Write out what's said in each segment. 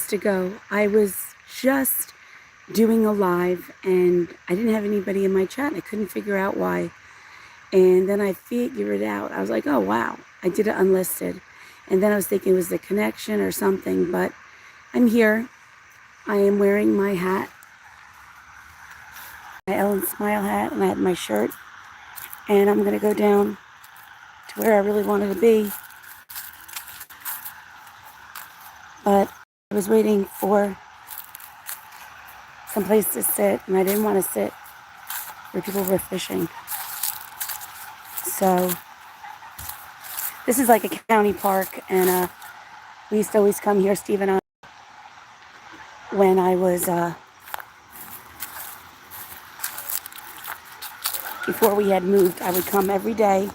minutes to go. I was just doing a live and I didn't have anybody in my chat. I couldn't figure out why. And then I figured it out. I was like, oh, wow, I did it unlisted. And then I was thinking it was the connection or something, but I'm here. I am wearing my hat, my Ellen Smile hat, and I had my shirt. And I'm going to go down to where I really wanted to be. But I was waiting for some place to sit, and I didn't want to sit where people were fishing. So this is like a county park, and we used to always come here, Steve and I, when I was, before we had moved. I would come every day.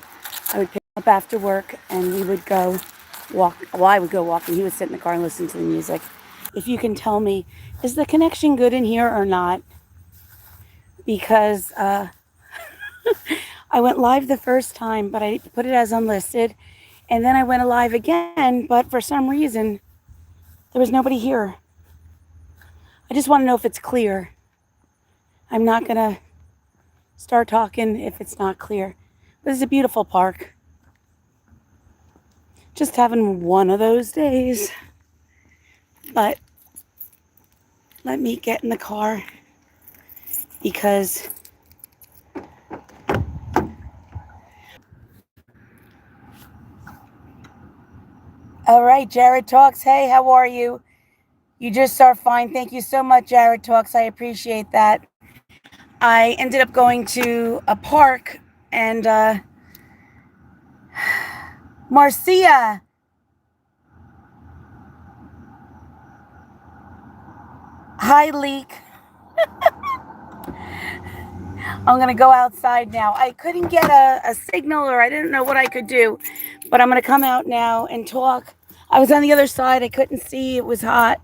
I would pick up after work, and we would go walk. Well, I would go walking. He would sit in the car and listen to the music. If you can tell me, is the connection good in here or not? Because I went live the first time, but I put it as unlisted. And then I went live again, but for some reason, there was nobody here. I just want to know if it's clear. I'm not going to start talking if it's not clear. This is a beautiful park. Just having one of those days. But let me get in the car because all right, Jared Talks. Hey, how are you? You just are fine. Thank you so much, Jared Talks. I appreciate that. I ended up going to a park and Marcia. Hi, Leek. I'm going to go outside now. I couldn't get a signal or I didn't know what I could do, but I'm going to come out now and talk. I was on the other side. I couldn't see. It was hot.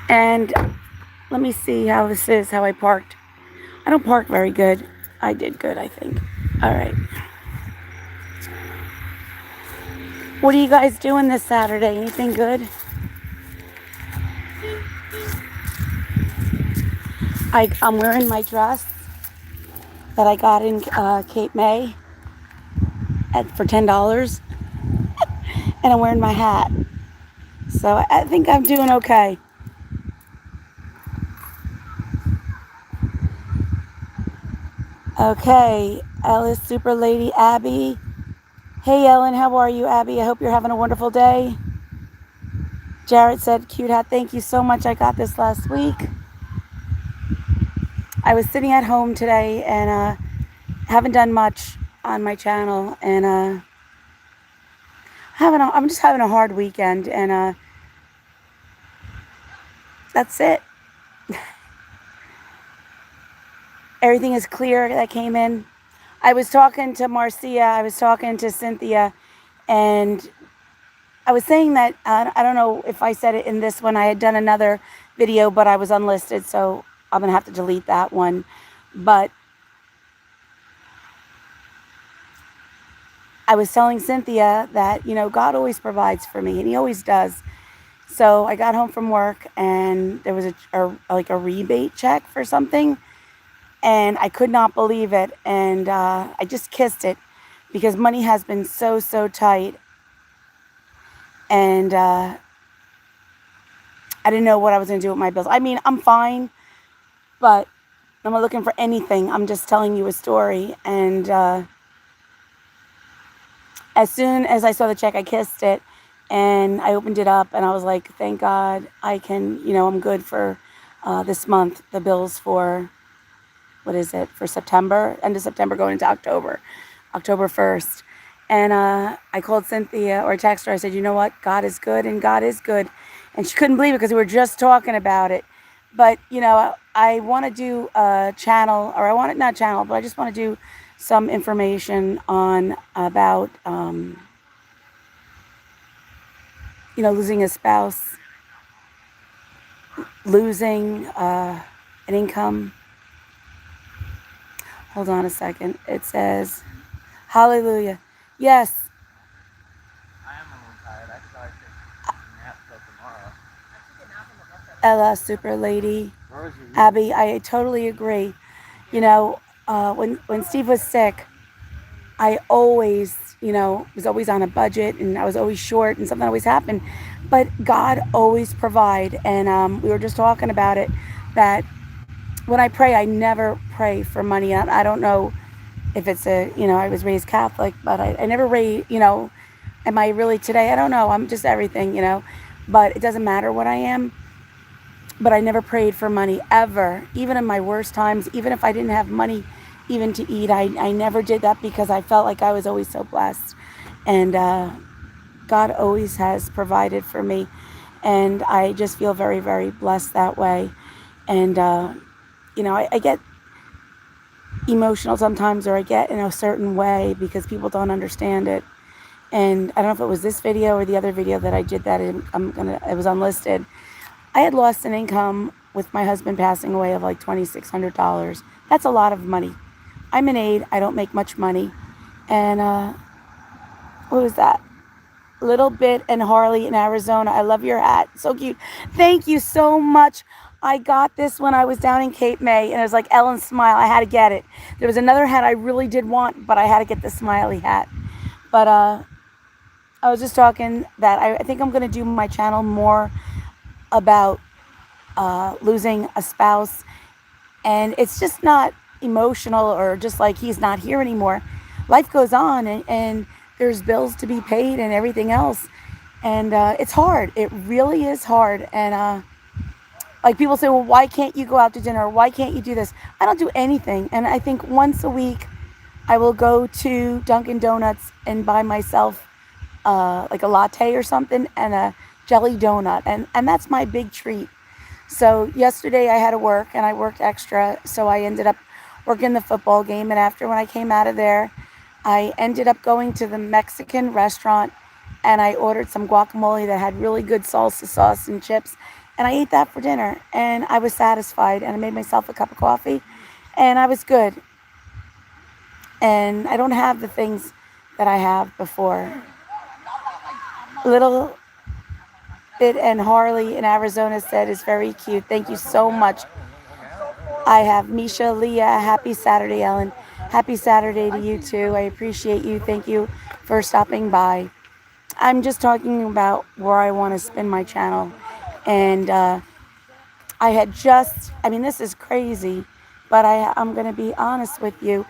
And let me see how this is, how I parked. I don't park very good. I did good, I think. All right. What are you guys doing this Saturday? Anything good? I'm wearing my dress that I got in Cape May for $10. And I'm wearing my hat. So I think I'm doing okay. Okay, Ellis, Super Lady, Abby. Hey, Ellen, how are you, Abby? I hope you're having a wonderful day. Jared said, cute hat, thank you so much. I got this last week. I was sitting at home today and haven't done much on my channel. And I'm just having a hard weekend. And that's it. Everything is clear that came in. I was talking to Marcia. I was talking to Cynthia. And I was saying that, I don't know if I said it in this one. I had done another video, but I was unlisted, so I'm going to have to delete that one. But I was telling Cynthia that, God always provides for me, and he always does. So I got home from work, and there was a rebate check for something, and I could not believe it. And I just kissed it because money has been so, so tight. And I didn't know what I was going to do with my bills. I mean, I'm fine, but I'm not looking for anything. I'm just telling you a story. And as soon as I saw the check, I kissed it. And I opened it up, and I was like, thank God I can, I'm good for this month. The bills for, what is it, for September, end of September going into October 1st. And I called Cynthia or texted her. I said, you know what? God is good and God is good. And she couldn't believe it because we were just talking about it. But, I want to do a channel, or not channel, but I just want to do some information on about, losing a spouse, losing an income. Hold on a second. It says, hallelujah. Yes. I am a little tired. I started taking a nap Ella, super lady, Abby, I totally agree. You know, when Steve was sick, I always, was always on a budget and I was always short and something always happened. But God always provide. And we were just talking about it that when I pray, I never pray for money. I don't know if it's I was raised Catholic, but I never am I really today? I don't know. I'm just everything. But it doesn't matter what I am. But I never prayed for money ever, even in my worst times, even if I didn't have money even to eat. I never did that because I felt like I was always so blessed. And God always has provided for me. And I just feel very, very blessed that way. And, I get emotional sometimes, or I get in a certain way because people don't understand it. And I don't know if it was this video or the other video that I did that it was unlisted. I had lost an income with my husband passing away of like $2,600. That's a lot of money. I'm an aide. I don't make much money. And what was that? Little Bit and Harley in Arizona. I love your hat. So cute. Thank you so much. I got this when I was down in Cape May, and it was like Ellen's smile. I had to get it. There was another hat I really did want, but I had to get the smiley hat. But I was just talking that I think I'm going to do my channel more about losing a spouse. And it's just not emotional or just like he's not here anymore. Life goes on, and there's bills to be paid and everything else. And it's hard. It really is hard. And like people say, well, why can't you go out to dinner? Why can't you do this? I don't do anything. And I think once a week I will go to Dunkin' Donuts and buy myself like a latte or something and a jelly donut. And that's my big treat. So yesterday I had to work and I worked extra. So I ended up working the football game. And after when I came out of there, I ended up going to the Mexican restaurant and I ordered some guacamole that had really good salsa sauce and chips. And I ate that for dinner and I was satisfied, and I made myself a cup of coffee and I was good. And I don't have the things that I have before. Little Bit and Harley in Arizona said is very cute. Thank you so much. I have Misha, Leah. Happy Saturday, Ellen. Happy Saturday to you too. I appreciate you. Thank you for stopping by. I'm just talking about where I want to spin my channel. And this is crazy, but I'm going to be honest with you.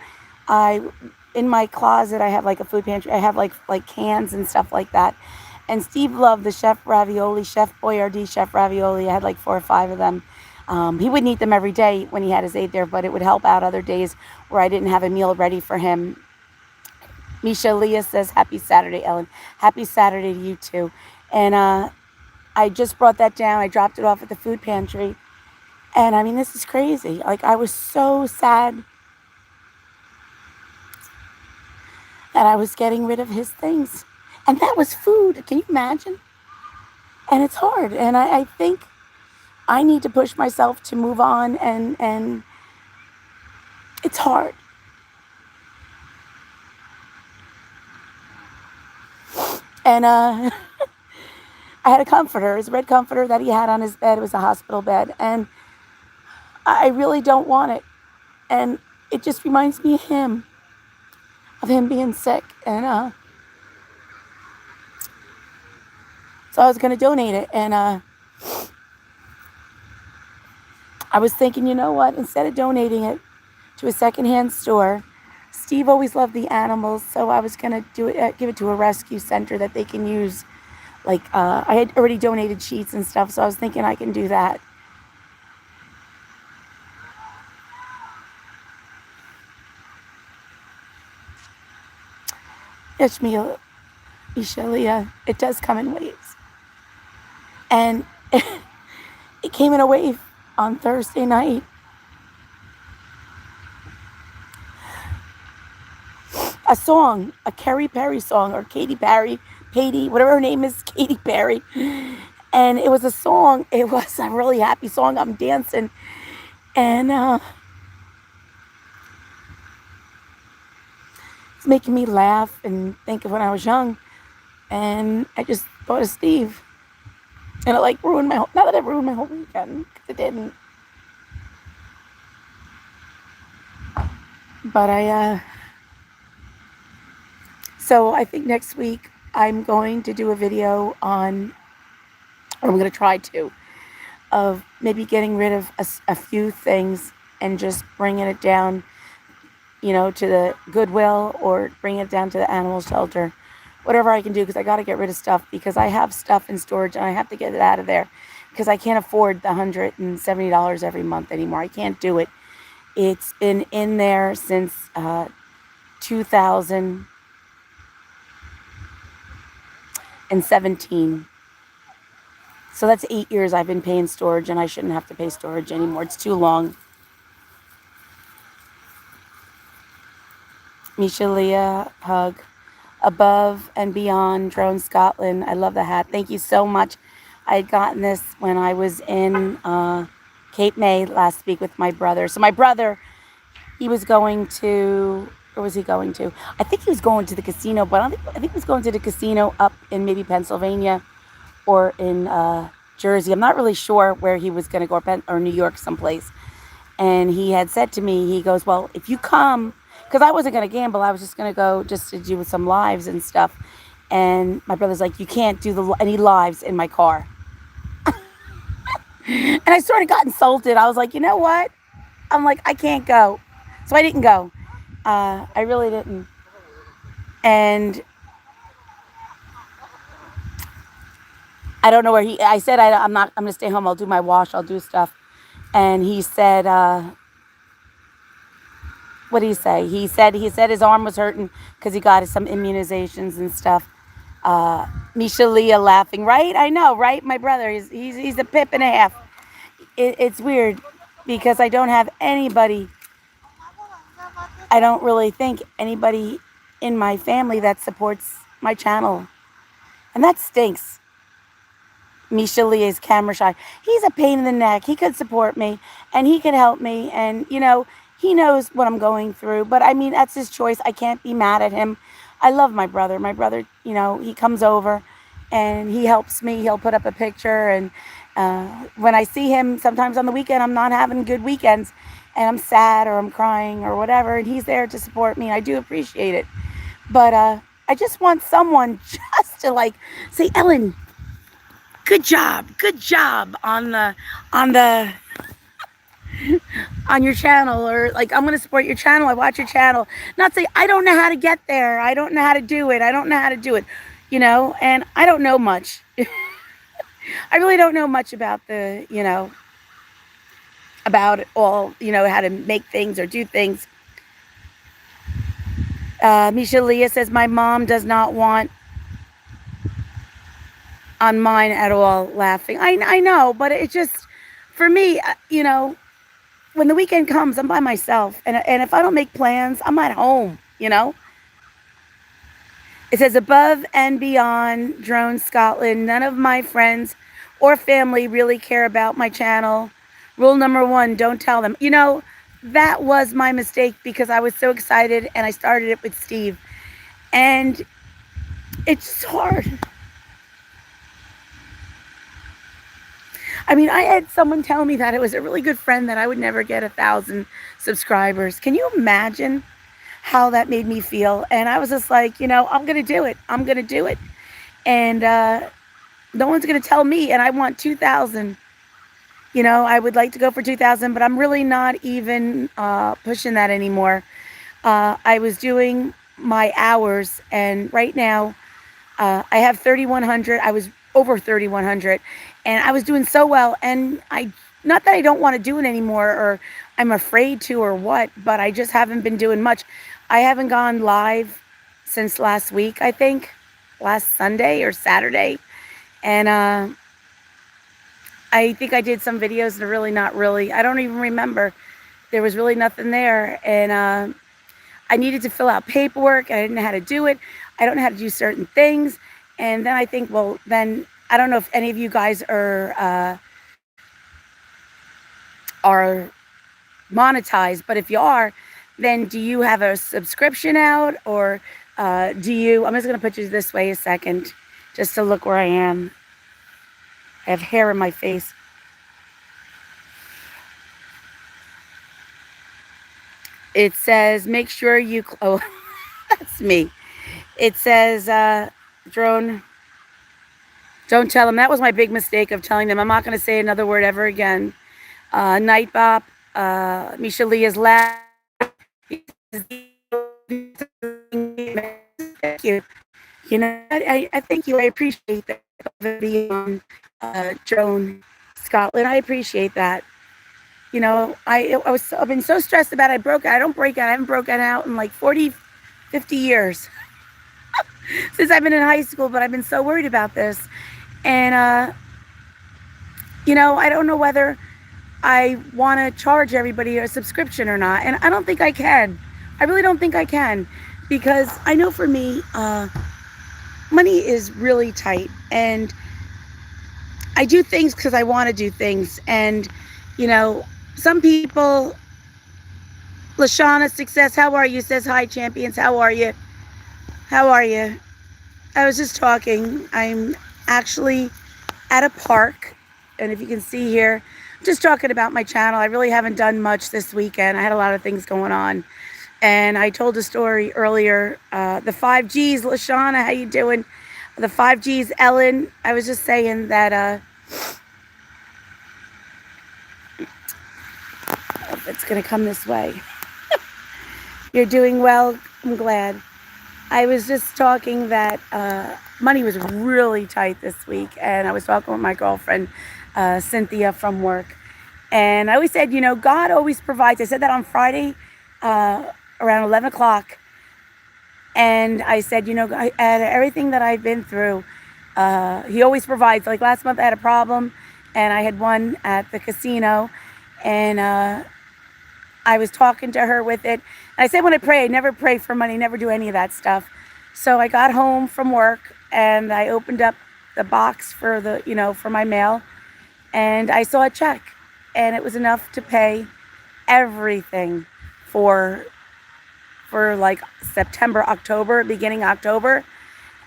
In my closet, I have like a food pantry. I have like cans and stuff like that. And Steve loved the Chef Ravioli, Chef Boyardee, Chef Ravioli. I had like 4 or 5 of them. He wouldn't eat them every day when he had his aide there, but it would help out other days where I didn't have a meal ready for him. Misha Leah says, happy Saturday, Ellen. Happy Saturday to you too. And I just brought that down. I dropped it off at the food pantry. And this is crazy. Like, I was so sad that I was getting rid of his things. And that was food. Can you imagine? And it's hard. And I think I need to push myself to move on. And it's hard. And I had a comforter, his red comforter that he had on his bed. It was a hospital bed. And I really don't want it. And it just reminds me of him being sick. And so I was going to donate it. And I was thinking, you know what? Instead of donating it to a secondhand store, Steve always loved the animals. So I was going to give it to a rescue center that they can use. Like, I had already donated sheets and stuff. So I was thinking I can do that. Ishalia, it does come in waves. And it came in a wave on Thursday night. A song, a Katy Perry song, or Katy Perry, Katy, whatever her name is, Katy Perry. And it was a song, it was a really happy song. I'm dancing. And it's making me laugh and think of when I was young. And I just thought of Steve. And it like ruined my whole, not that it ruined my whole weekend, because it didn't. But so I think next week I'm going to do a video on, or I'm going to try to, of maybe getting rid of a few things and just bringing it down, to the Goodwill, or bringing it down to the animal shelter. Whatever I can do, because I got to get rid of stuff, because I have stuff in storage and I have to get it out of there, because I can't afford the $170 every month anymore. I can't do it. It's been in there since 2017. So that's 8 years I've been paying storage, and I shouldn't have to pay storage anymore. It's too long. Misha Leah, hug. Above and Beyond, Drone Scotland. I love the hat. Thank you so much. I had gotten this when I was in Cape May last week with my brother. So my brother, he was going to, where was he going to? I think he was going to the casino, but I think he was going to the casino up in maybe Pennsylvania or in Jersey. I'm not really sure where he was going to go, or New York someplace. And he had said to me, he goes, well, if you come, because I wasn't going to gamble. I was just going to go just to do some lives and stuff. And my brother's like, you can't do any lives in my car. And I sort of got insulted. I was like, you know what? I'm like, I can't go. So I didn't go. I really didn't. And I don't know where I said, I'm going to stay home. I'll do my wash. I'll do stuff. And he said, what did he say? He said his arm was hurting because he got some immunizations and stuff. Misha Leah laughing, right? I know, right? My brother, he's a pip and a half. It's weird because I don't have anybody. I don't really think anybody in my family that supports my channel, and that stinks. Misha Lee is camera shy. He's a pain in the neck. He could support me and he could help me. And, he knows what I'm going through. But I mean, that's his choice. I can't be mad at him. I love my brother. My brother, he comes over and he helps me. He'll put up a picture. And when I see him sometimes on the weekend, I'm not having good weekends and I'm sad or I'm crying or whatever. And he's there to support me. I do appreciate it. But I just want someone just to like say, Ellen, good job on your channel, or like, I'm going to support your channel. I watch your channel. Not say, I don't know how to get there. I don't know how to do it. And I don't know much. I really don't know much about about it all, how to make things or do things. Misha Leah says, my mom does not want on mine at all, laughing. I know, but it just, for me, when the weekend comes, I'm by myself. And if I don't make plans, I'm at home, It says, Above and Beyond, Drone Scotland. None of my friends or family really care about my channel. Rule number 1, don't tell them. That was my mistake because I was so excited and I started it with Steve. And it's hard. I mean, I had someone tell me that it was a really good friend that I would never get 1,000 subscribers. Can you imagine how that made me feel? And I was just like, I'm going to do it. I'm going to do it. And no one's going to tell me. And I want 2,000. I would like to go for 2,000, but I'm really not even pushing that anymore. I was doing my hours, and right now I have 3,100. I was over 3,100, and I was doing so well. And not that I don't want to do it anymore, or I'm afraid to, or what, but I just haven't been doing much. I haven't gone live since last week, I think, last Sunday or Saturday. And I think I did some videos that are really not really, I don't even remember. There was really nothing there. And I needed to fill out paperwork. I didn't know how to do it. I don't know how to do certain things. And then I think, well, then I don't know if any of you guys are monetized, but if you are, then do you have a subscription out, or I'm just going to put you this way a second, just to look where I am. I have hair in my face. It says, make sure you, oh, that's me. It says, drone, don't tell them. That was my big mistake of telling them. I'm not going to say another word ever again. Night Bop, Misha Lee is loud. Thank you. You know, I thank you. I appreciate that. Being on Joan Scotland. I appreciate that. You know, I've been so stressed about it. I don't break out. I haven't broken out in like 40, 50 years since I've been in high school, but I've been so worried about this. And, you know, I don't know whether I want to charge everybody a subscription or not. And I don't think I can. I really don't think I can, because I know for me, money is really tight. And I do things because I want to do things. And, you know, some people, Lashana Success, how are you? Says, hi, champions. How are you? How are you? I was just talking. I'm actually at a park. And if you can see here, I'm just talking about my channel. I really haven't done much this weekend. I had a lot of things going on. And I told a story earlier. The 5Gs, Lashana, how you doing? The 5Gs, Ellen. I was just saying that it's going to come this way. You're doing well. I'm glad. I was just talking that money was really tight this week. And I was talking with my girlfriend, Cynthia, from work. And I always said, you know, God always provides. I said that on Friday around 11 o'clock. And I said, you know, out of everything that I've been through, he always provides. Like last month I had a problem and I had won at the casino. And I was talking to her with it. And I said when I pray, I never pray for money, never do any of that stuff. So I got home from work and I opened up the box for the, you know, for my mail. And I saw a check. And it was enough to pay everything for like September, October, beginning October.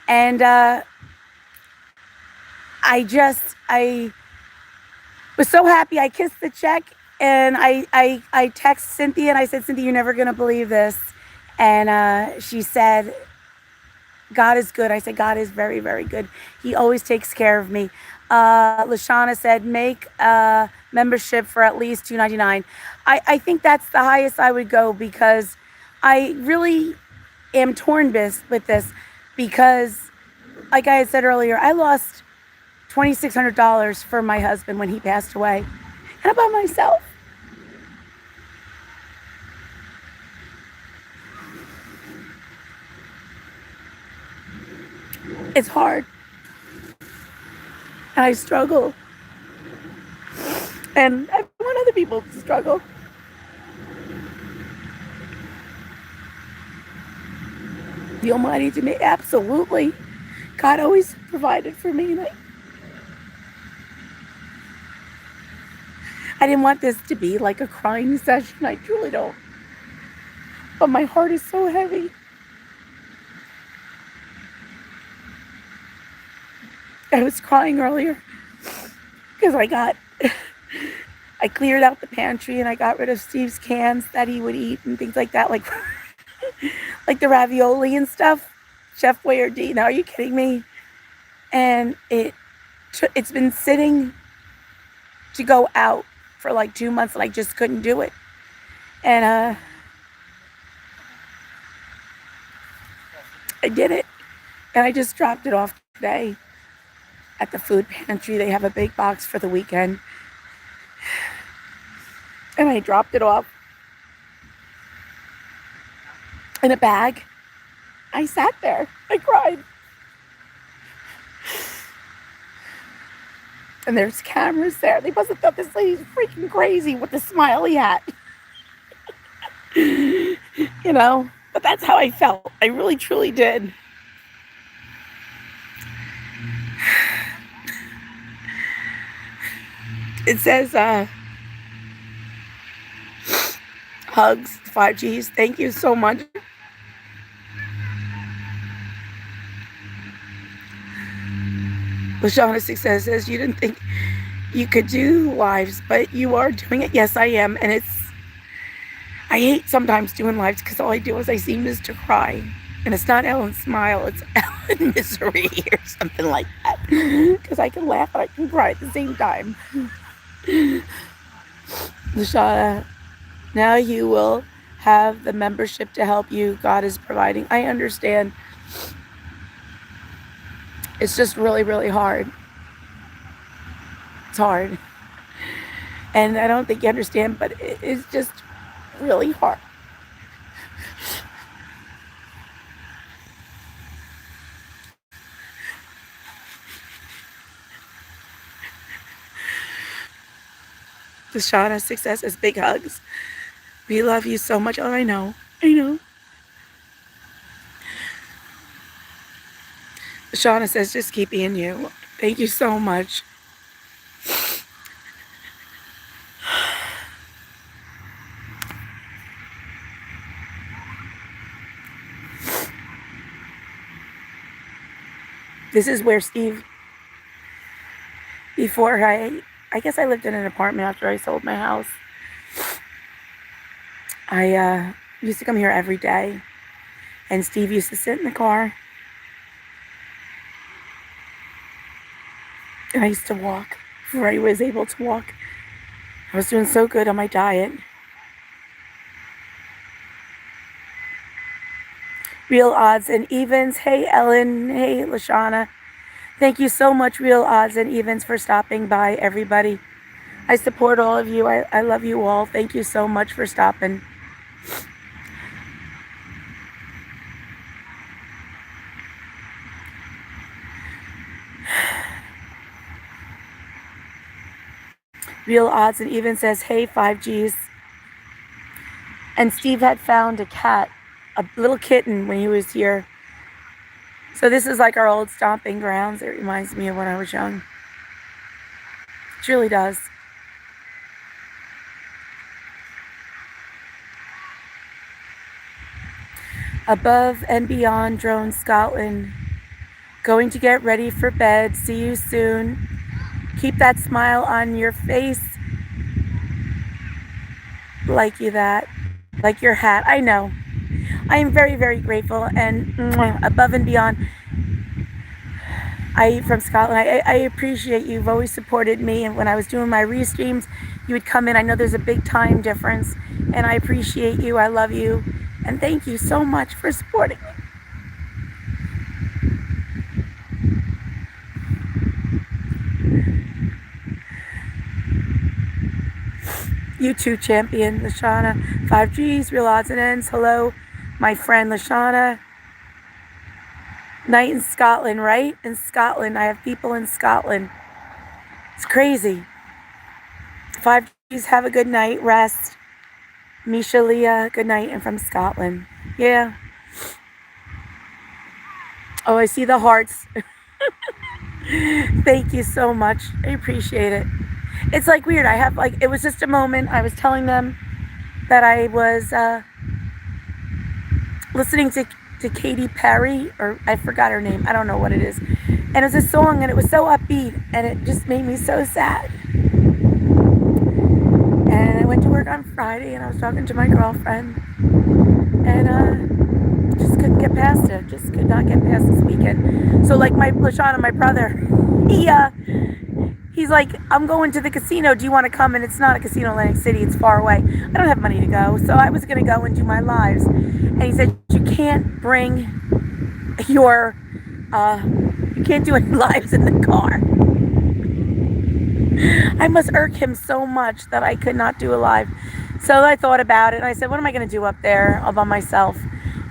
And I was so happy. I kissed the check and I texted Cynthia and I said, Cynthia, you're never going to believe this. And she said, God is good. I said, God is very, very good. He always takes care of me. Lashana said, make a membership for at least $2.99. I think that's the highest I would go, because I really am torn with this, because like I had said earlier, I lost $2,600 for my husband when he passed away. And about myself. It's hard. And I struggle. And I want other people to struggle. The Almighty to me, absolutely. God always provided for me. And I didn't want this to be like a crying session. I truly don't. But my heart is so heavy. I was crying earlier because I cleared out the pantry and I got rid of Steve's cans that he would eat and things like that, like like the ravioli and stuff. Chef Boyardee, are you kidding me? And it's been sitting to go out for like 2 months and I just couldn't do it. And I did it. And I just dropped it off today at the food pantry. They have a big box for the weekend. And I dropped it off in a bag. I sat there. I cried. And there's cameras there. They must have thought this lady's freaking crazy with the smiley hat. You know? But that's how I felt. I really, truly did. It says, hugs, 5Gs. Thank you so much. Lashana Success says, you didn't think you could do lives, but you are doing it. Yes, I am. And I hate sometimes doing lives because all I do is I see Mr. Cry. And it's not Ellen Smile, it's Ellen Misery or something like that. Because I can laugh and I can cry at the same time. Lashana, now you will have the membership to help you. God is providing. I understand. It's just really, really hard. It's hard. And I don't think you understand, but it's just really hard. Lashana Success is big hugs. We love you so much. Oh, I know. I know. Shauna says, just keep being you. Thank you so much. This is where Steve, before I guess I lived in an apartment after I sold my house. I used to come here every day. And Steve used to sit in the car. And I used to walk before I was able to walk. I was doing so good on my diet. Real Odds and Evens. Hey, Ellen. Hey, Lashana. Thank you so much, Real Odds and Evens, for stopping by, everybody. I support all of you. I love you all. Thank you so much for stopping. Real Odds and Evens says, hey, 5Gs. And Steve had found a cat, a little kitten, when he was here. So this is like our old stomping grounds. It reminds me of when I was young. It really does. Above and Beyond Drone Scotland. Going to get ready for bed. See you soon. Keep that smile on your face. Like you that. Like your hat. I know. I am very, very grateful. And Above and Beyond, from Scotland, I appreciate you. You've always supported me. And when I was doing my restreams, you would come in. I know there's a big time difference. And I appreciate you. I love you. And thank you so much for supporting me. You too, champion. Lashana. 5Gs, Real Odds and Ends. Hello, my friend Lashana. Night in Scotland, right? In Scotland. I have people in Scotland. It's crazy. 5Gs, have a good night. Rest. Misha Leah, good night. And from Scotland. Yeah. Oh, I see the hearts. Thank you so much. I appreciate it. It's like weird. It was just a moment. I was telling them that I was listening to Katy Perry, or I forgot her name. I don't know what it is. And it was a song, and it was so upbeat, and it just made me so sad. And I went to work on Friday, and I was talking to my girlfriend, and just couldn't get past it. Just could not get past this weekend. So like my Lashana, my brother, he's like, I'm going to the casino. Do you want to come? And it's not a casino in Atlantic City. It's far away. I don't have money to go. So I was going to go and do my lives. And he said, you can't bring you can't do any lives in the car. I must irk him so much that I could not do a live. So I thought about it. And I said, what am I going to do up there all by myself?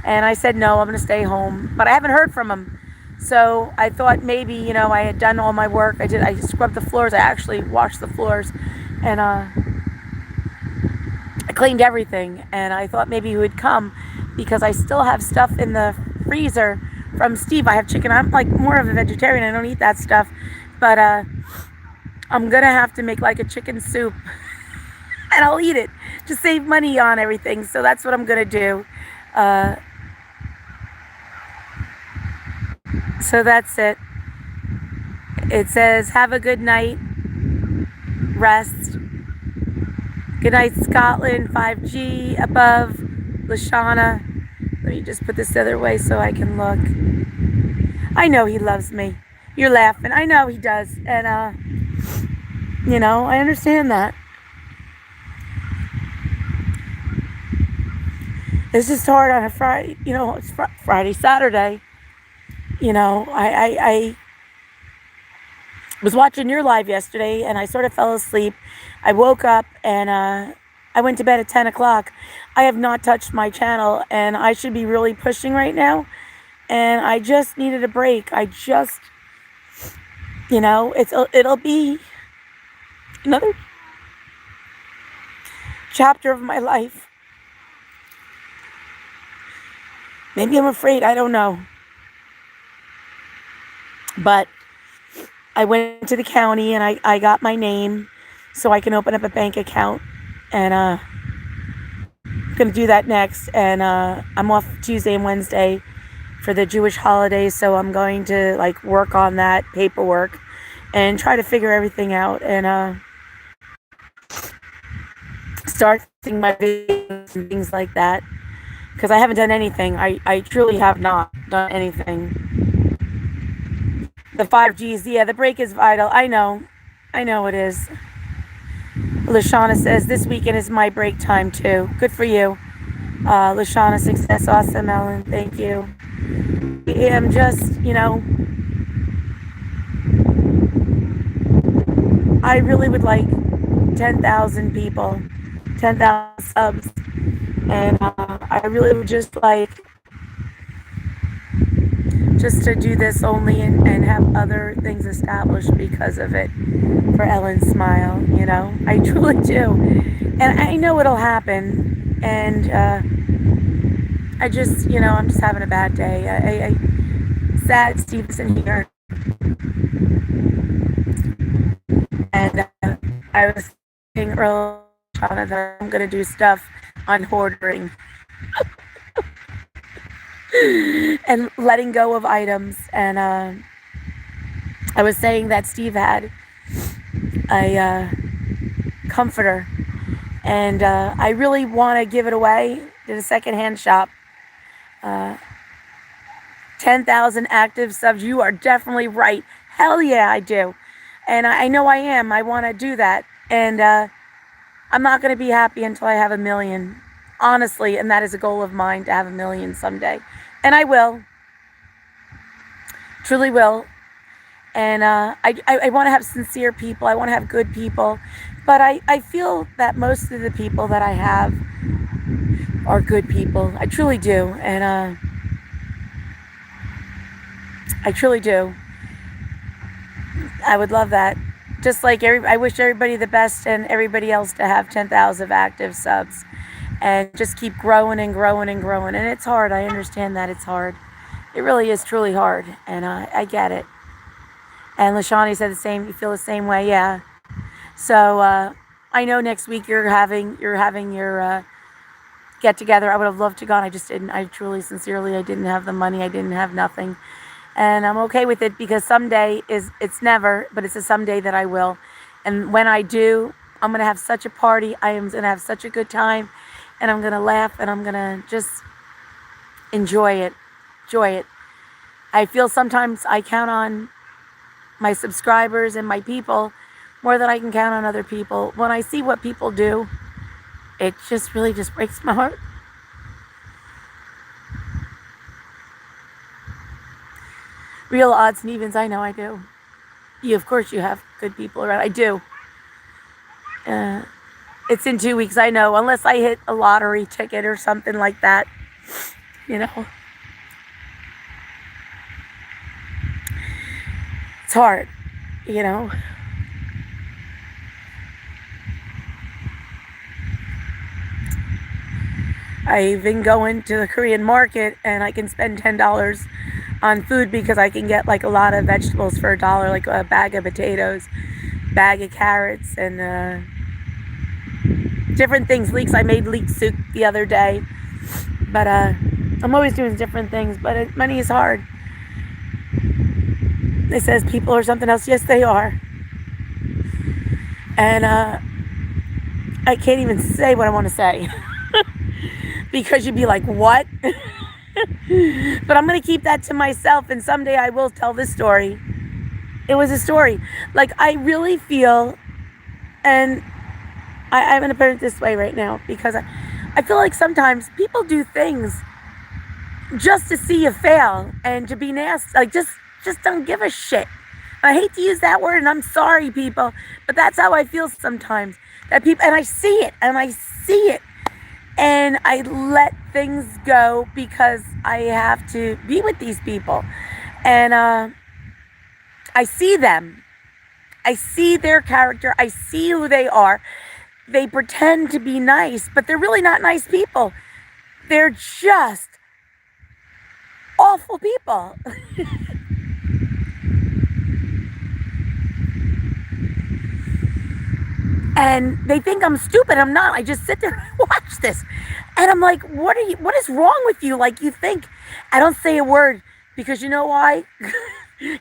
And I said, no, I'm going to stay home. But I haven't heard from him. So I thought maybe, I had done all my work. I scrubbed the floors. I actually washed the floors. And I cleaned everything. And I thought maybe he would come because I still have stuff in the freezer from Steve. I have chicken. I'm like more of a vegetarian. I don't eat that stuff. But I'm going to have to make like a chicken soup. And I'll eat it to save money on everything. So that's what I'm going to do. So that's it. It says, have a good night, rest. Good night, Scotland, 5G, above, Lashana. Let me just put this the other way so I can look. I know he loves me. You're laughing. I know he does. And, I understand that. It's just hard on a Friday, it's Friday, Saturday. I was watching your live yesterday and I sort of fell asleep. I woke up and I went to bed at 10 o'clock. I have not touched my channel and I should be really pushing right now. And I just needed a break. I just, it'll be another chapter of my life. Maybe I'm afraid, I don't know. But I went to the county and I got my name so I can open up a bank account. And I'm going to do that next. And I'm off Tuesday and Wednesday for the Jewish holidays. So I'm going to work on that paperwork and try to figure everything out and start seeing my videos and things like that. Because I haven't done anything. I truly have not done anything. The 5Gs, yeah, the break is vital. I know it is. Lashana says, this weekend is my break time too. Good for you. Lashana, success. Awesome, Ellen. Thank you. I'm just, I really would like 10,000 people, 10,000 subs. And I really would just like to do this only and have other things established because of it for Ellen's smile, I truly do. And I know it'll happen. And I just, I'm just having a bad day. I sad Steve isn't here. And I was saying earlier, Shauna, that I'm going to do stuff on hoarding. And letting go of items. And I was saying that Steve had a comforter and I really want to give it away. Did a secondhand shop. 10,000 active subs. You are definitely right. Hell yeah, I do. And I know I am. I want to do that. And I'm not going to be happy until I have 1 million. Honestly, and that is a goal of mine, to have 1 million someday. And I will. Truly will. And I want to have sincere people. I want to have good people. But I feel that most of the people that I have are good people. I truly do. And I truly do. I would love that. Just like I wish everybody the best and everybody else to have 10,000 active subs. And just keep growing and growing and growing. And it's hard. I understand that it's hard. It really is truly hard. And I get it. And Lashani said the same. You feel the same way, yeah. So I know next week you're having your get together. I would have loved to go. I just didn't. I truly, sincerely, I didn't have the money. I didn't have nothing, and I'm okay with it because someday it's never, but it's a someday that I will. And when I do, I'm gonna have such a party. I am gonna have such a good time, and I'm gonna laugh, and I'm gonna just enjoy it. I feel sometimes I count on my subscribers and my people more than I can count on other people. When I see what people do, it just really just breaks my heart. Real odds and evens, I know I do. Of course you have good people around. I do. It's in 2 weeks, I know, unless I hit a lottery ticket or something like that, It's hard, I've been going to the Korean market and I can spend $10 on food because I can get a lot of vegetables for $1, like a bag of potatoes, bag of carrots, and different things. I made leek soup the other day, but I'm always doing different things, but money is hard. It says people are something else. Yes, they are. And I can't even say what I want to say because you'd be like, what? But I'm going to keep that to myself, and someday I will tell this story. It was a story. Like, I really feel, and I'm going to put it this way right now, because I feel like sometimes people do things just to see you fail and to be nasty. Like, just don't give a shit. I hate to use that word, and I'm sorry, people, but that's how I feel sometimes. That people, and I see it, and I let things go because I have to be with these people, and I see them. I see their character. I see who they are. They pretend to be nice, but they're really not nice people. They're just awful people. And they think I'm stupid. I'm not. I just sit there and watch this. And I'm like, what is wrong with you? Like, you think I don't say a word because you know why?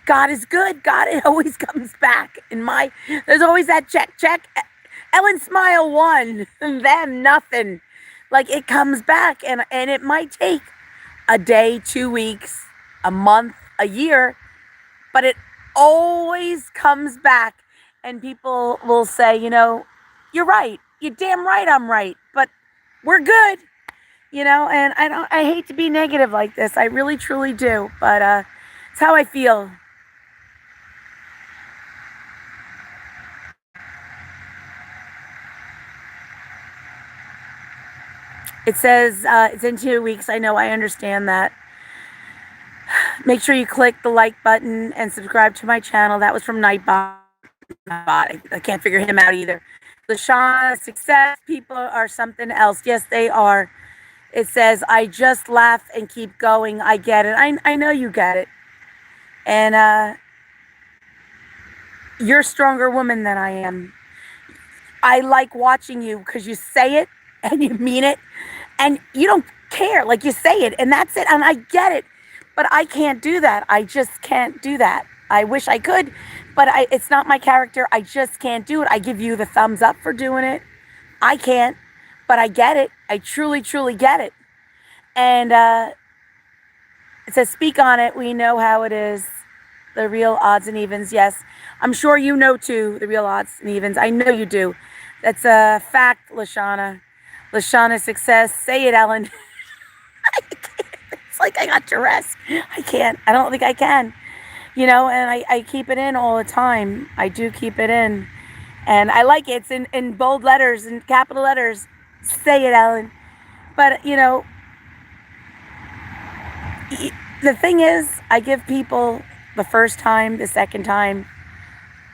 God is good. God, it always comes back. There's always that check. Ellen Smile won. Them nothing. Like, it comes back, and it might take a day, 2 weeks, a month, a year, but it always comes back, and people will say, you're right. You're damn right I'm right, but we're good. And I hate to be negative like this. I really truly do, but it's how I feel. It says it's in 2 weeks. I know, I understand that. Make sure you click the like button and subscribe to my channel. That was from Nightbot. I can't figure him out either. LaShawn, success people are something else. Yes, they are. It says, I just laugh and keep going. I get it. I know you get it. And you're a stronger woman than I am. I like watching you because you say it and you mean it and you don't care. Like, you say it and that's it. And I get it. But I can't do that. I just can't do that. I wish I could, but it's not my character. I just can't do it. I give you the thumbs up for doing it. I can't, but I get it. I truly, truly get it. And it says, speak on it. We know how it is. The real odds and evens. Yes. I'm sure you know too, the real odds and evens. I know you do. That's a fact, Lashana. Lashana, success. Say it, Ellen. It's like I got to rest. I can't. I don't think I can. And I keep it in all the time. I do keep it in. And I like it. It's in bold letters and capital letters. Say it, Ellen. But, the thing is, I give people the first time, the second time,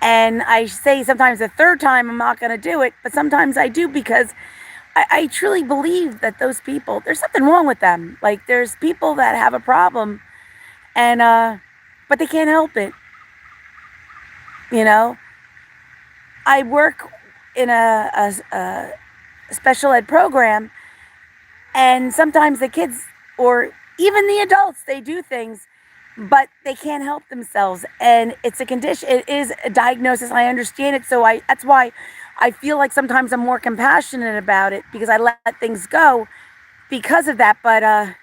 and I say sometimes the third time I'm not going to do it, but sometimes I do because I truly believe that those people, there's something wrong with them. Like, there's people that have a problem, and but they can't help it. I work in a special ed program, and sometimes the kids or even the adults, they do things, but they can't help themselves, and it's a condition. It is a diagnosis. I understand it, so that's why I feel like sometimes I'm more compassionate about it because I let things go because of that. But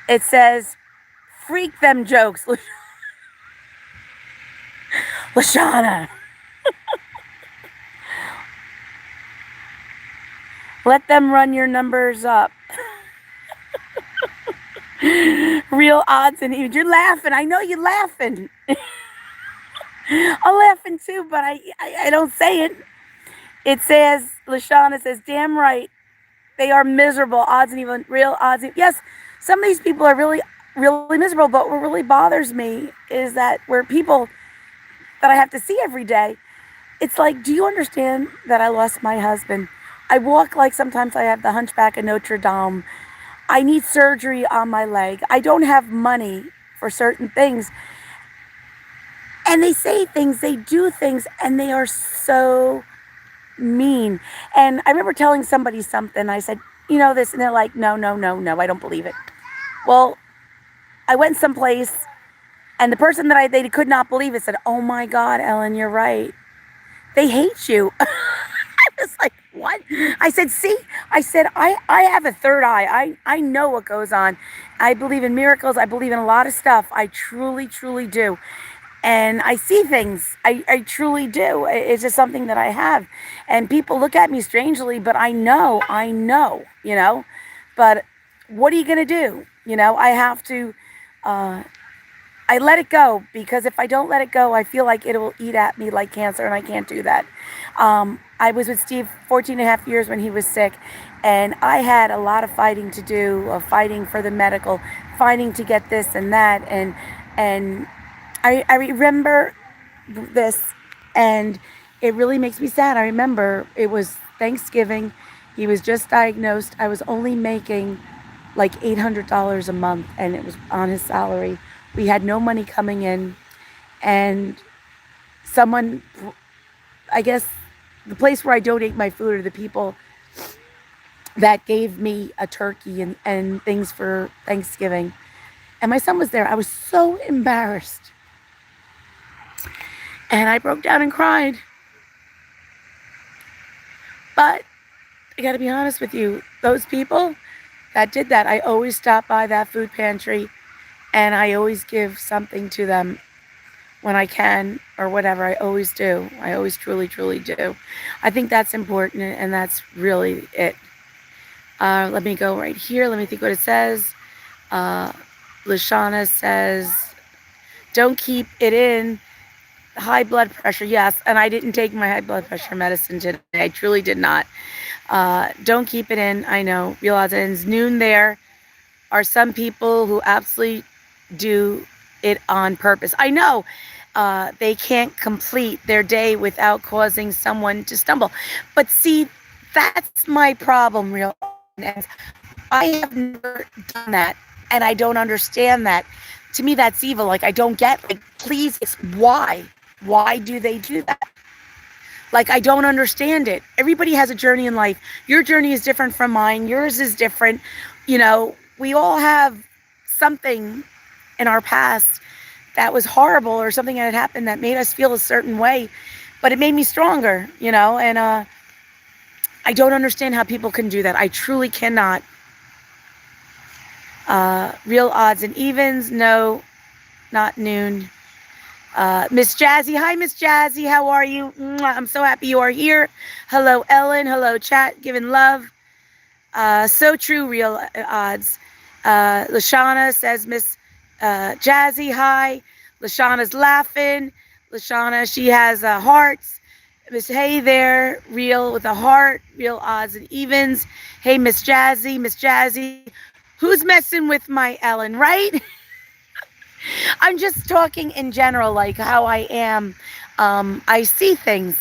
it says, freak them jokes, Lashana. Let them run your numbers up. Real odds and evens. You're laughing. I know you're laughing. I'm laughing too, but I don't say it. It says, Lashana says, damn right. They are miserable. Odds and even real odds. Yes, some of these people are really, really miserable, but what really bothers me is that we're people that I have to see every day. It's like, do you understand that I lost my husband? I walk like sometimes I have the hunchback of Notre Dame. I need surgery on my leg. I don't have money for certain things. And they say things, they do things, and they are so mean. And I remember telling somebody something. I said, this, and they're like, no, I don't believe it. Well, I went someplace And the person that they could not believe it said, "Oh my God, Ellen, you're right. They hate you." I was like, "What?" I said, "See," I said, I have a third eye. I know what goes on. I believe in miracles. I believe in a lot of stuff. I truly, truly do. And I see things. I truly do. It's just something that I have. And people look at me strangely, but I know, you know. But what are you going to do? You know, I have to, uh, I let it go, because if I don't let it go, I feel like it will eat at me like cancer, and I can't do that. I was with Steve 14 and a half years when he was sick, and I had a lot of fighting to do, fighting for the medical, fighting to get this and that, and I remember this, and it really makes me sad. I remember it was Thanksgiving. He was just diagnosed. I was only making like $800 a month, and it was on his salary. We had no money coming in, and someone, I guess, the place where I donate my food are the people that gave me a turkey and things for Thanksgiving. And my son was there. I was so embarrassed. And I broke down and cried. But I got to be honest with you, those people that did that, I always stop by that food pantry, and I always give something to them when I can, or whatever. I always do. I always truly, truly do. I think that's important, and that's really it. Let me go right here. Let me think what it says. Lashana says, "Don't keep it in." High blood pressure, yes. And I didn't take my high blood pressure medicine today. I truly did not. Don't keep it in. I know. Real odds and ends. Noon there are some people who absolutely do it on purpose. I know. They can't complete their day without causing someone to stumble. But see, that's my problem, real ends. I have never done that, and I don't understand that. To me, that's evil. Like, I don't get, like, please, it's why? Why do they do that? Like, I don't understand it. Everybody has a journey in life. Your journey is different from mine. Yours is different. You know, we all have something in our past that was horrible, or something that had happened that made us feel a certain way, but it made me stronger, you know, and I don't understand how people can do that. I truly cannot. Real odds and evens, no, not noon. Miss Jazzy, hi Miss Jazzy, how are you? Mwah, I'm so happy you are here. Hello Ellen, hello chat, giving love. So true, real odds. Lashana says, Miss Jazzy, hi. Lashana's laughing. Lashana, she has hearts. Miss, hey there, real with a heart, real odds and evens. Hey Miss Jazzy, who's messing with my Ellen, right? I'm just talking in general, like how I am. I see things,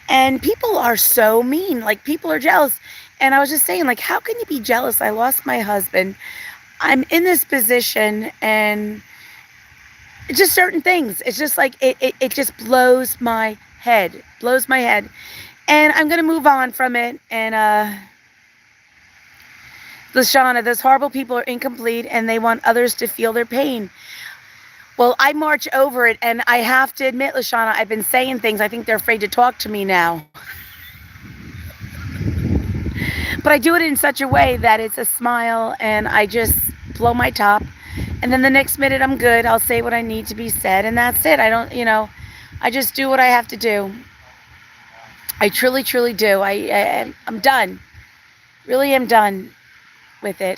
and people are so mean. Like, people are jealous. And I was just saying, like, how can you be jealous? I lost my husband. I'm in this position, and it's just certain things. It's just like, it just blows my head. Blows my head. And I'm going to move on from it. And, Lashana, those horrible people are incomplete, and they want others to feel their pain. Well, I march over it, and I have to admit, Lashana, I've been saying things. I think they're afraid to talk to me now. But I do it in such a way that it's a smile, and I just blow my top. And then the next minute, I'm good. I'll say what I need to be said, and that's it. I don't, you know, I just do what I have to do. I truly, truly do. I'm done. Really am done with it.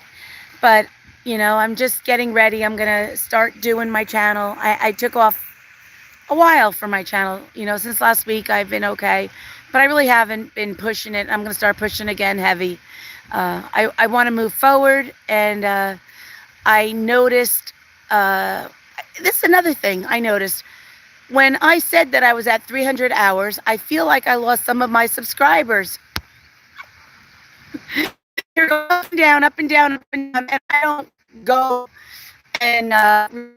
But, you know, I'm just getting ready. I'm going to start doing my channel. I took off a while for my channel. You know, since last week I've been okay, but I really haven't been pushing it. I'm going to start pushing again heavy. I want to move forward, and I noticed, this is another thing I noticed. When I said that I was at 300 hours, I feel like I lost some of my subscribers. They're going up and down, up and down, up and down, and I don't go and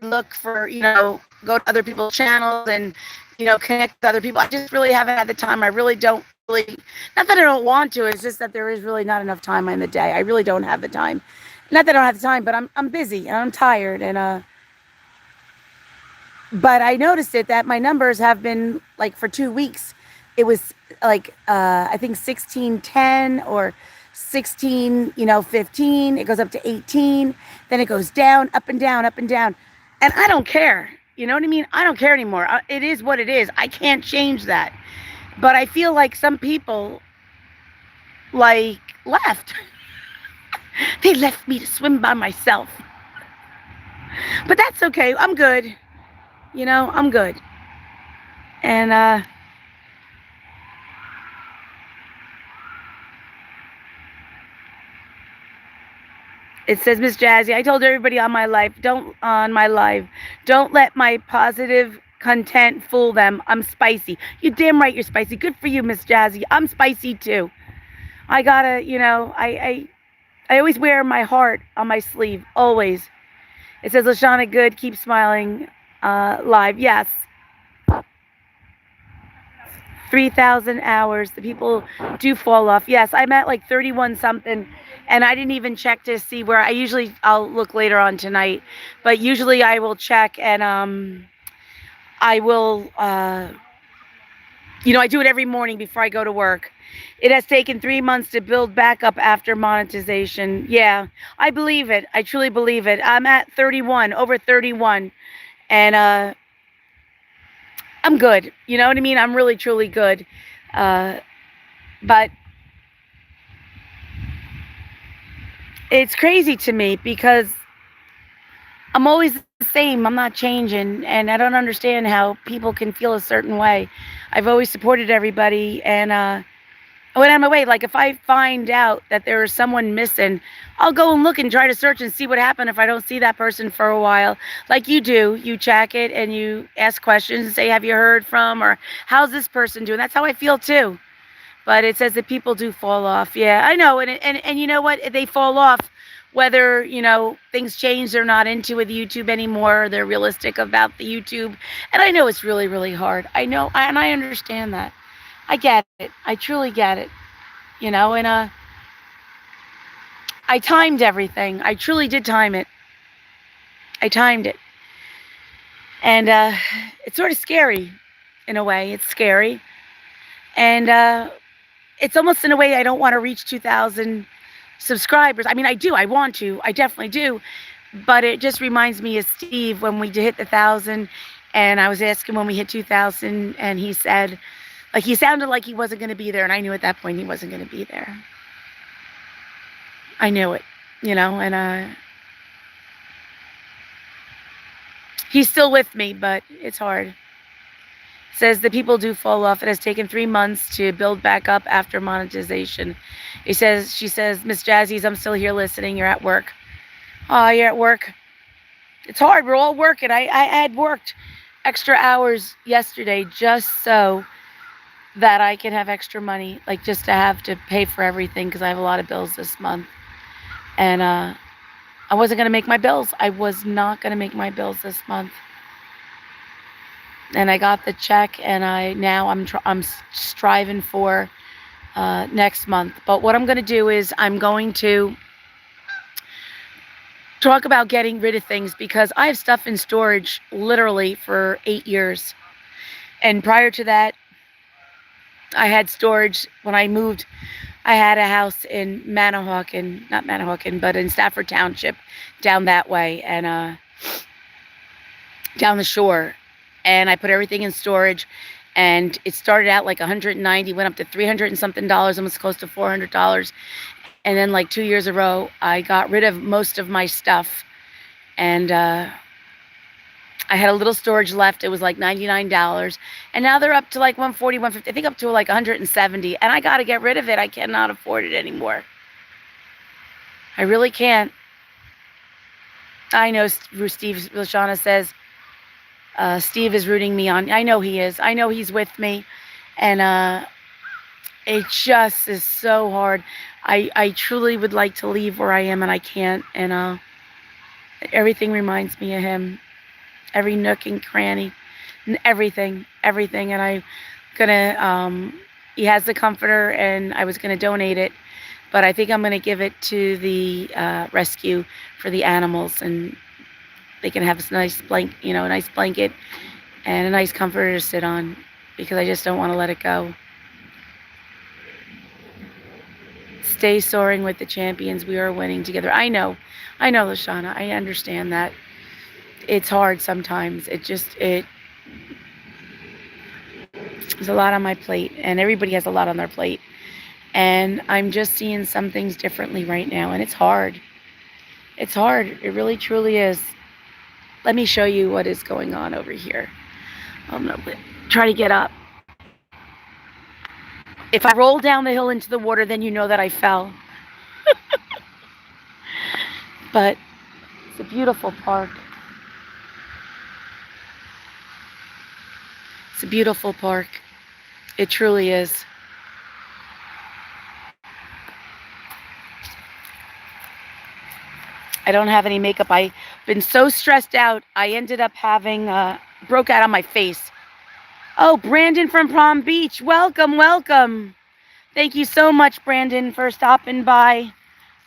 look for, you know, go to other people's channels and, you know, connect with other people. I just really haven't had the time. I really don't really, not that I don't want to, it's just that there is really not enough time in the day. I really don't have the time. Not that I don't have the time, but I'm busy and I'm tired, and But I noticed it that my numbers have been like for 2 weeks. It was like I think 1610 or 16, 15. It goes up to 18. Then it goes down, up and down, up and down. And I don't care. You know what I mean? I don't care anymore. It is what it is. I can't change that. But I feel like some people like left. They left me to swim by myself. But that's okay. I'm good. I'm good. And it says, Miss Jazzy, I told everybody on my live, don't let my positive content fool them. I'm spicy. You damn right you're spicy. Good for you, Miss Jazzy. I'm spicy too. I gotta, I always wear my heart on my sleeve. Always. It says, Lashana, good. Keep smiling. Live. Yes. 3,000 hours. The people do fall off. Yes, I'm at like 31 something, and I didn't even check to see where. I'll look later on tonight, but usually I will check, and I will, I do it every morning before I go to work. It has taken 3 months to build back up after monetization. Yeah, I believe it. I truly believe it. I'm at 31, over 31, and I'm good. You know what I mean? I'm really, truly good. But it's crazy to me because I'm always the same. I'm not changing. And I don't understand how people can feel a certain way. I've always supported everybody. And I went on my way. Like if I find out that there is someone missing, I'll go and look and try to search and see what happened if I don't see that person for a while. Like you do. You check it and you ask questions and say, have you heard from, or how's this person doing? That's how I feel too. But it says that people do fall off. Yeah, I know. And you know what? They fall off whether, things change, they're not into with YouTube anymore, they're realistic about the YouTube. And I know it's really, really hard. I know, and I understand that. I get it. I truly get it. And I timed everything. I truly did time it. I timed it. And it's sort of scary in a way. It's scary. And it's almost in a way I don't want to reach 2,000 subscribers. I mean, I do. I want to. I definitely do. But it just reminds me of Steve when we hit the 1,000, and I was asking when we hit 2,000, and he said, like, he sounded like he wasn't going to be there, and I knew at that point he wasn't going to be there. I knew it, and he's still with me, but it's hard. Says the people do fall off. It has taken 3 months to build back up after monetization. She says, Miss Jazzy's, I'm still here listening. You're at work. Oh, you're at work. It's hard. We're all working. I had worked extra hours yesterday just so that I can have extra money, like just to have to pay for everything because I have a lot of bills this month. And I wasn't going to make my bills. I was not going to make my bills this month. And I got the check, and I'm striving for next month. But what I'm going to do is I'm going to talk about getting rid of things because I have stuff in storage literally for 8 years. And prior to that, I had storage when I moved. I had a house in not Manahawkin, but in Stafford Township, down that way, and down the shore. And I put everything in storage, and it started out like 190, went up to 300 and something dollars, almost close to $400. And then like 2 years ago, I got rid of most of my stuff, and I had a little storage left. It was like $99, and now they're up to like 140, 150. I think up to like 170, and I got to get rid of it. I cannot afford it anymore. I really can't. I know Steve Lashana says, Steve is rooting me on. I know he is. I know he's with me. And it just is so hard. I truly would like to leave where I am, and I can't. And everything reminds me of him. Every nook and cranny. And everything. And I'm going to, he has the comforter, and I was going to donate it. But I think I'm going to give it to the rescue for the animals. And they can have a nice a nice blanket and a nice comforter to sit on, because I just don't want to let it go. Stay soaring with the champions. We are winning together. I know, Lashana. I understand that it's hard sometimes. There's a lot on my plate, and everybody has a lot on their plate. And I'm just seeing some things differently right now, and it's hard. It's hard. It really, truly is. Let me show you what is going on over here. I'm going to try to get up. If I roll down the hill into the water, then you know that I fell. But it's a beautiful park. It's a beautiful park. It truly is. I don't have any makeup. I've been so stressed out. I ended up having, broke out on my face. Oh, Brandon from Palm Beach. Welcome, welcome. Thank you so much, Brandon, for stopping by.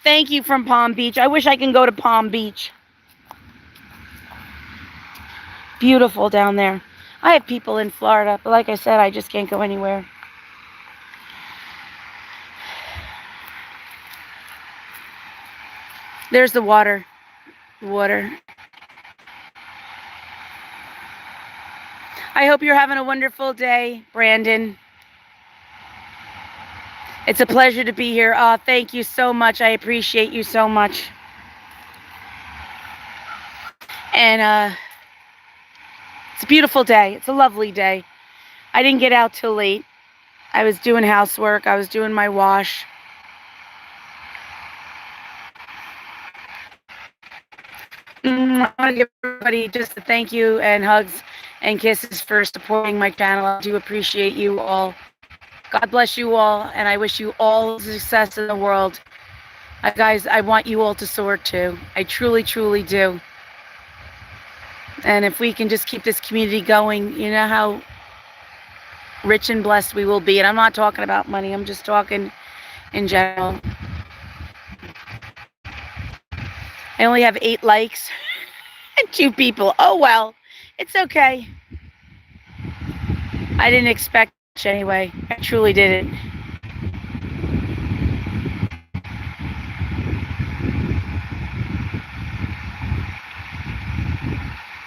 Thank you from Palm Beach. I wish I can go to Palm Beach. Beautiful down there. I have people in Florida, but like I said, I just can't go anywhere. There's the water. Water. I hope you're having a wonderful day, Brandon. It's a pleasure to be here. Oh, thank you so much. I appreciate you so much. And it's a beautiful day. It's a lovely day. I didn't get out till late. I was doing housework. I was doing my wash. I want to give everybody just a thank you and hugs and kisses for supporting my channel. I do appreciate you all. God bless you all, and I wish you all the success in the world. Guys, I want you all to soar too. I truly, truly do. And if we can just keep this community going, you know how rich and blessed we will be. And I'm not talking about money. I'm just talking in general. I only have 8 likes and 2 people. Oh, well, it's okay. I didn't expect much anyway. I truly didn't.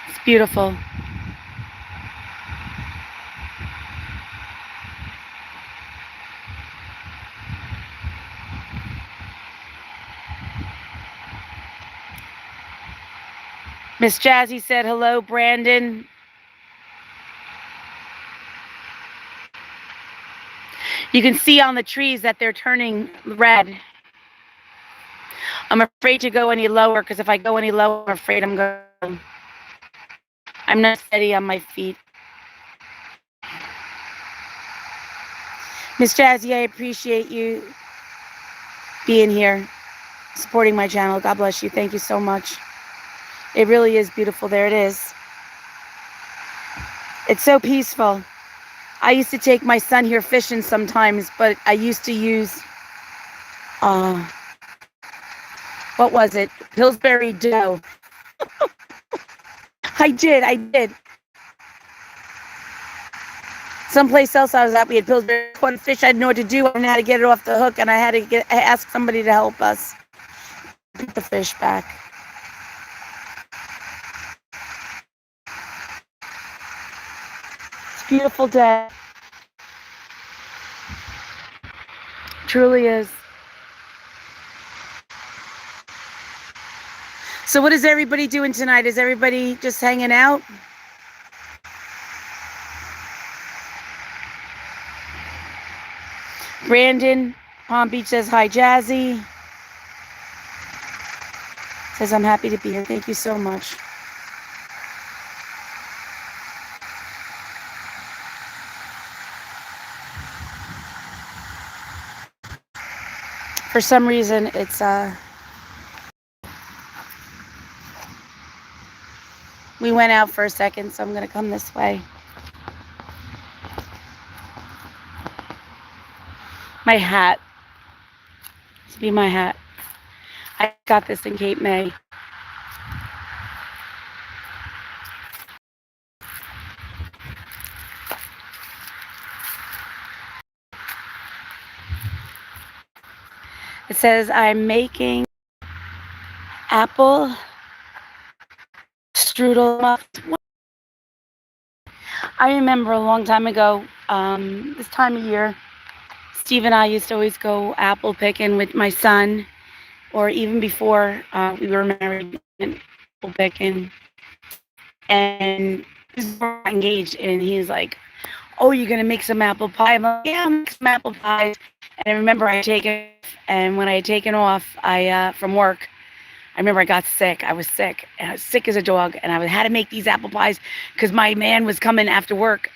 It's beautiful. Miss Jazzy said, hello, Brandon. You can see on the trees that they're turning red. I'm afraid to go any lower, because if I go any lower, I'm afraid I'm going. I'm not steady on my feet. Miss Jazzy, I appreciate you being here, supporting my channel. God bless you. Thank you so much. It really is beautiful. There it is. It's so peaceful. I used to take my son here fishing sometimes, but I used to use, what was it? Pillsbury dough. I did. Someplace else I was at, we had Pillsbury caught fish. I didn't know what to do. I didn't know how to get it off the hook, and I had to ask somebody to help us put the fish back. It's a beautiful day. Truly is. So what is everybody doing tonight? Is everybody just hanging out? Brandon, Palm Beach says, hi, Jazzy. Says, I'm happy to be here. Thank you so much. For some reason, it's, we went out for a second, so I'm going to come this way. My hat. This will be my hat. I got this in Cape May. It says, I'm making apple strudel muffins. I remember a long time ago, this time of year, Steve and I used to always go apple picking with my son, or even before we were married, and apple picking. And this is before I got engaged, and he's like, "Oh, you're gonna make some apple pie?" I'm like, "Yeah, I'll make some apple pies." And I remember I had taken, and when I had taken off, I from work, I remember I got sick. I was sick, and I was sick as a dog, and I had to make these apple pies because my man was coming after work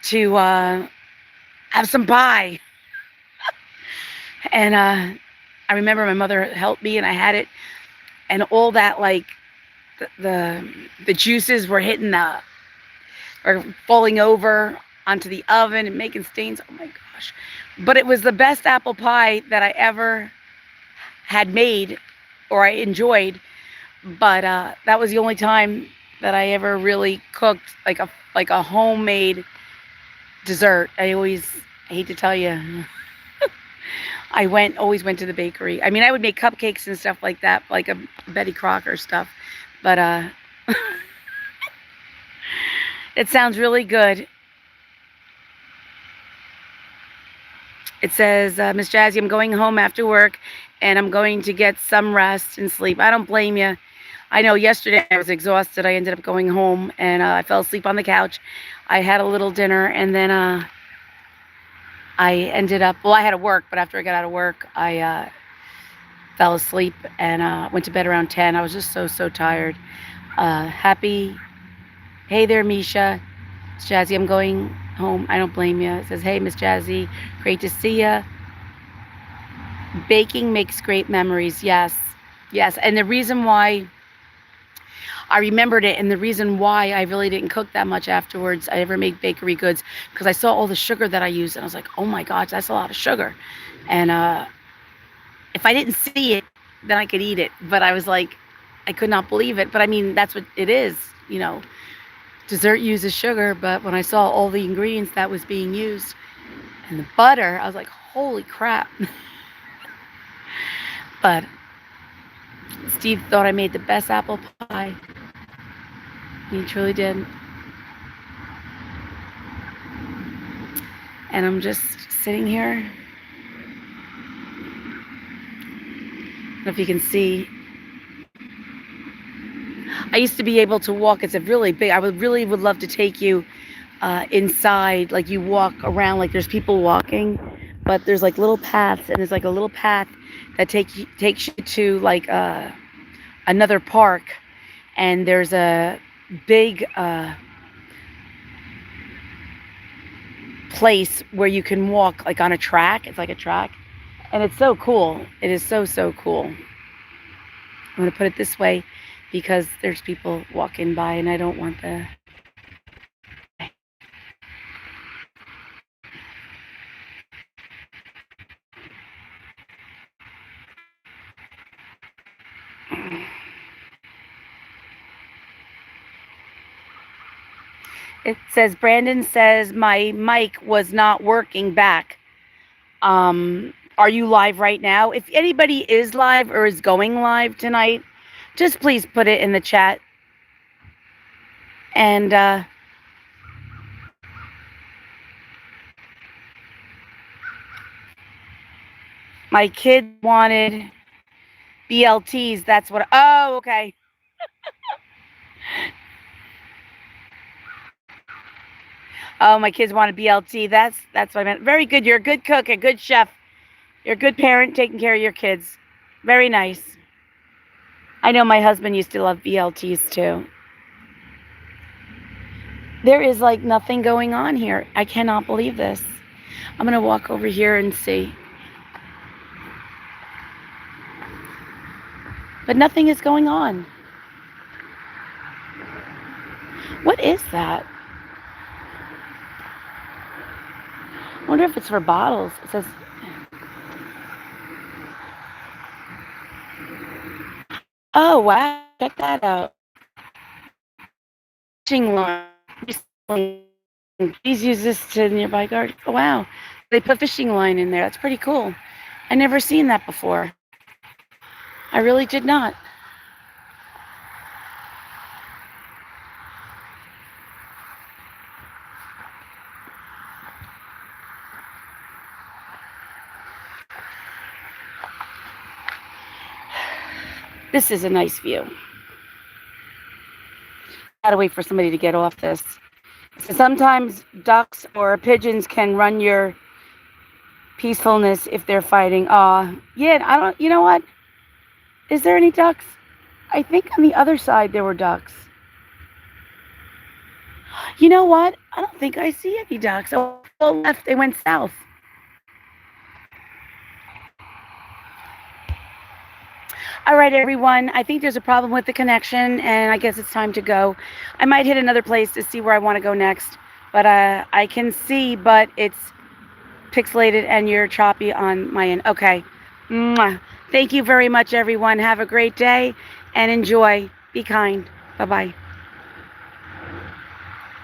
to have some pie. And I remember my mother helped me, and I had it, and all that like the juices were hitting the or falling over onto the oven and making stains. Oh my gosh! But it was the best apple pie that I ever had made or I enjoyed. But that was the only time that I ever really cooked like a homemade dessert. I hate to tell you, always went to the bakery. I mean, I would make cupcakes and stuff like that, like a Betty Crocker stuff. But it sounds really good. It says, Miss Jazzy, I'm going home after work, and I'm going to get some rest and sleep. I don't blame you. I know yesterday I was exhausted. I ended up going home, and I fell asleep on the couch. I had a little dinner, and then I ended up, well, I had to work, but after I got out of work, I fell asleep and went to bed around 10. I was just so tired. Happy. Hey there, Misha. Miss Jazzy, I'm going home. I don't blame you. It says, hey, Miss Jazzy, great to see ya. Baking makes great memories. Yes. Yes. And the reason why I remembered it, and the reason why I really didn't cook that much afterwards, I ever made bakery goods, because I saw all the sugar that I used, and I was like, oh my gosh, that's a lot of sugar. And if I didn't see it, then I could eat it. But I was like, I could not believe it. But I mean, that's what it is, you know. Dessert uses sugar, but when I saw all the ingredients that was being used and the butter, I was like, holy crap. But Steve thought I made the best apple pie. He truly did. And I'm just sitting here. I don't know if you can see. I used to be able to walk. It's a really big, I would love to take you inside, like you walk around, like there's people walking, but there's like little paths, and there's like a little path that takes you to like another park, and there's a big place where you can walk like on a track. It's like a track, and it's so cool. It is so cool. I'm going to put it this way because there's people walking by, and I don't want the... It says, Brandon says my mic was not working back. Are you live right now? If anybody is live or is going live tonight, just please put it in the chat. And my kids wanted BLTs. That's what... Oh, okay. Oh, my kids wanted BLT. That's what I meant. Very good. You're a good cook, a good chef. You're a good parent taking care of your kids. Very nice. I know my husband used to love BLTs too. There is like nothing going on here. I cannot believe this. I'm going to walk over here and see. But nothing is going on. What is that? I wonder if it's for bottles. It says... Oh, wow. Check that out. Fishing line. Please use this to nearby guard. Oh, wow. They put fishing line in there. That's pretty cool. I never seen that before. I really did not. This is a nice view. Gotta wait for somebody to get off this. So sometimes ducks or pigeons can run your peacefulness if they're fighting. Yeah, I don't, you know what? Is there any ducks? I think on the other side there were ducks. You know what? I don't think I see any ducks. Oh, left, they went south. All right, everyone. I think there's a problem with the connection, and I guess it's time to go. I might hit another place to see where I want to go next, but I can see, but it's pixelated and you're choppy on my end. Okay. Mwah. Thank you very much, everyone. Have a great day and enjoy. Be kind. Bye-bye.